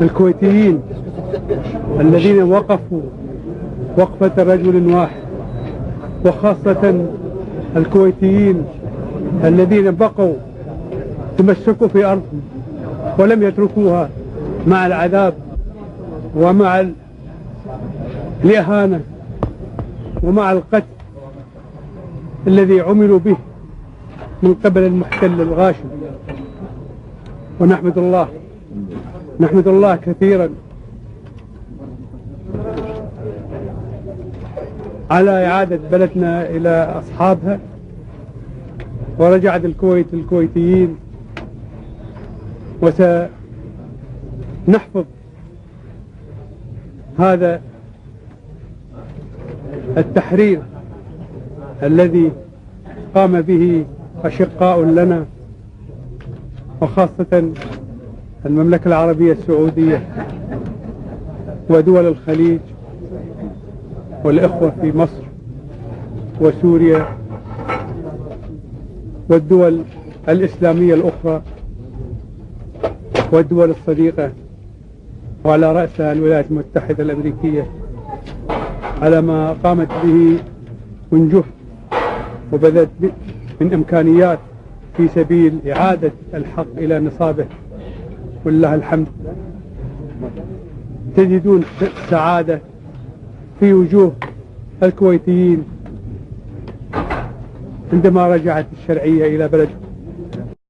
الكويتيين الذين وقفوا وقفة رجل واحد، وخاصة الكويتيين الذين بقوا تمسكوا في أرضهم ولم يتركوها مع العذاب ومع الإهانة ومع القتل الذي عملوا به من قبل المحتل الغاشم. ونحمد الله كثيرا على إعادة بلدنا إلى أصحابها، ورجعت الكويت الكويتيين، وسنحفظ هذا التحرير الذي قام به أشقاء لنا، وخاصة المملكة العربية السعودية ودول الخليج والإخوة في مصر وسوريا والدول الإسلامية الأخرى والدول الصديقة، وعلى رأسها الولايات المتحدة الأمريكية، على ما قامت به من جهد وبذلت من إمكانيات في سبيل إعادة الحق إلى نصابه. ولله الحمد. تجدون سعادة في وجوه الكويتيين عندما رجعت الشرعية إلى بلدهم.